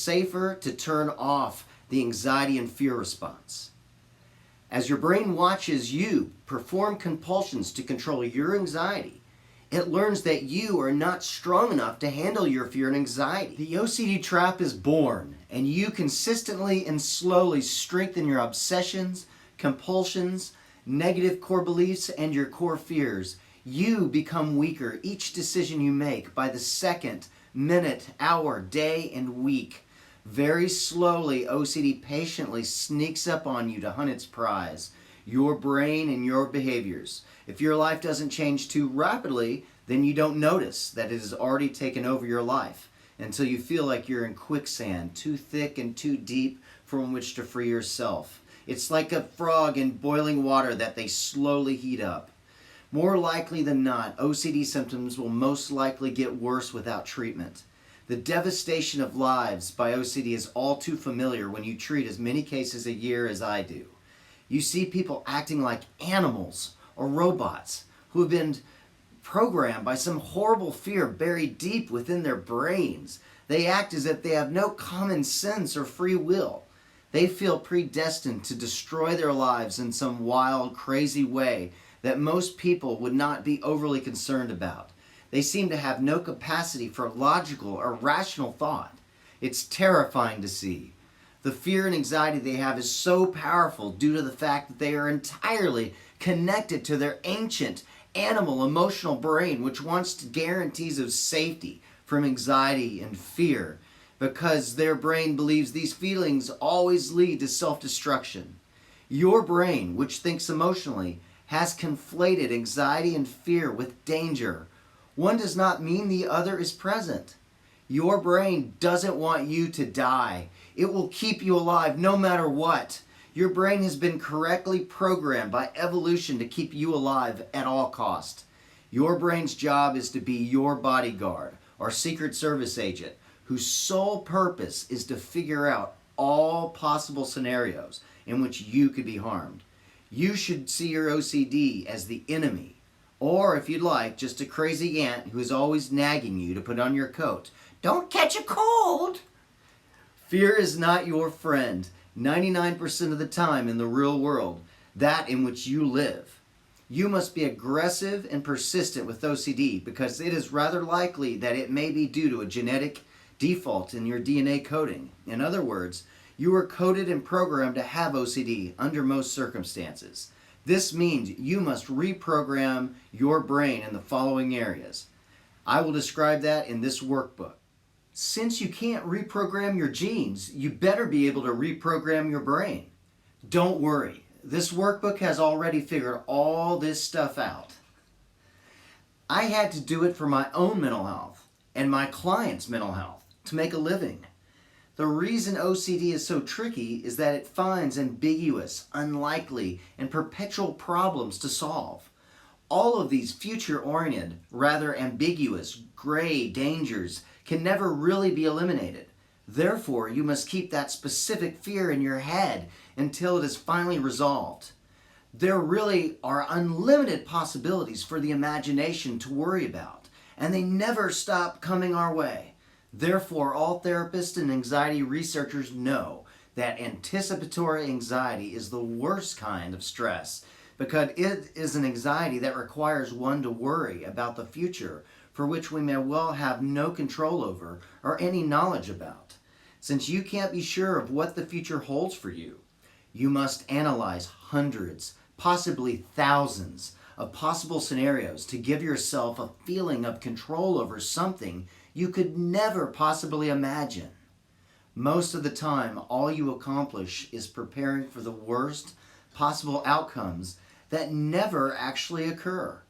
safer to turn off the anxiety and fear response. As your brain watches you perform compulsions to control your anxiety, it learns that you are not strong enough to handle your fear and anxiety. The OCD trap is born, and you consistently and slowly strengthen your obsessions, compulsions, negative core beliefs, and your core fears. You become weaker each decision you make by the second, minute, hour, day, and week. Very slowly, OCD patiently sneaks up on you to hunt its prize, your brain and your behaviors. If your life doesn't change too rapidly, then you don't notice that it has already taken over your life until you feel like you're in quicksand, too thick and too deep from which to free yourself. It's like a frog in boiling water that they slowly heat up. More likely than not, OCD symptoms will most likely get worse without treatment. The devastation of lives by OCD is all too familiar when you treat as many cases a year as I do. You see people acting like animals or robots who have been programmed by some horrible fear buried deep within their brains. They act as if they have no common sense or free will. They feel predestined to destroy their lives in some wild, crazy way that most people would not be overly concerned about. They seem to have no capacity for logical or rational thought. It's terrifying to see. The fear and anxiety they have is so powerful due to the fact that they are entirely connected to their ancient animal emotional brain, which wants guarantees of safety from anxiety and fear, because their brain believes these feelings always lead to self-destruction. Your brain, which thinks emotionally, has conflated anxiety and fear with danger. One does not mean the other is present. Your brain doesn't want you to die. It will keep you alive no matter what. Your brain has been correctly programmed by evolution to keep you alive at all cost. Your brain's job is to be your bodyguard or secret service agent whose sole purpose is to figure out all possible scenarios in which you could be harmed. You should see your OCD as the enemy, or if you'd like, just a crazy aunt who is always nagging you to put on your coat. Don't catch a cold! Fear is not your friend 99% of the time in the real world, that in which you live. You must be aggressive and persistent with OCD because it is rather likely that it may be due to a genetic default in your DNA coding. In other words, you are coded and programmed to have OCD under most circumstances. This means you must reprogram your brain in the following areas. I will describe that in this workbook. Since you can't reprogram your genes, you better be able to reprogram your brain. Don't worry, this workbook has already figured all this stuff out. I had to do it for my own mental health and my clients' mental health to make a living. The reason OCD is so tricky is that it finds ambiguous, unlikely, and perpetual problems to solve. All of these future-oriented, rather ambiguous, gray dangers can never really be eliminated. Therefore, you must keep that specific fear in your head until it is finally resolved. There really are unlimited possibilities for the imagination to worry about, and they never stop coming our way. Therefore, all therapists and anxiety researchers know that anticipatory anxiety is the worst kind of stress because it is an anxiety that requires one to worry about the future for which we may well have no control over or any knowledge about. Since you can't be sure of what the future holds for you, you must analyze hundreds, possibly thousands of possible scenarios to give yourself a feeling of control over something you could never possibly imagine. Most of the time, all you accomplish is preparing for the worst possible outcomes that never actually occur.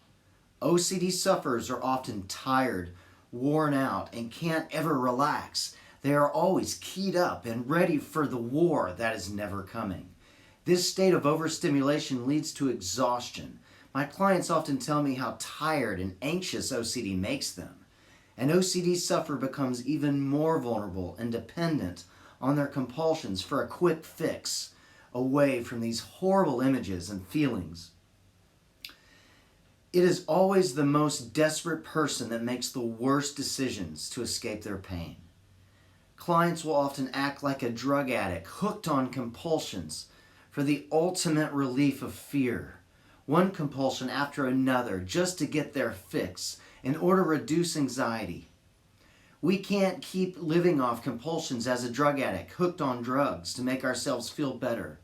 OCD sufferers are often tired, worn out, and can't ever relax. They are always keyed up and ready for the war that is never coming. This state of overstimulation leads to exhaustion. My clients often tell me how tired and anxious OCD makes them. An OCD sufferer becomes even more vulnerable and dependent on their compulsions for a quick fix away from these horrible images and feelings. It is always the most desperate person that makes the worst decisions to escape their pain. Clients will often act like a drug addict, hooked on compulsions for the ultimate relief of fear. One compulsion after another just to get their fix in order to reduce anxiety. We can't keep living off compulsions as a drug addict, hooked on drugs to make ourselves feel better.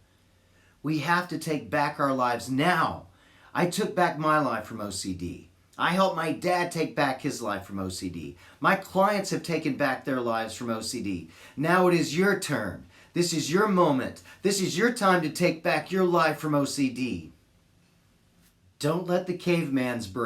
We have to take back our lives now. I took back my life from OCD. I helped my dad take back his life from OCD. My clients have taken back their lives from OCD. Now it is your turn. This is your moment. This is your time to take back your life from OCD. Don't let the caveman's brain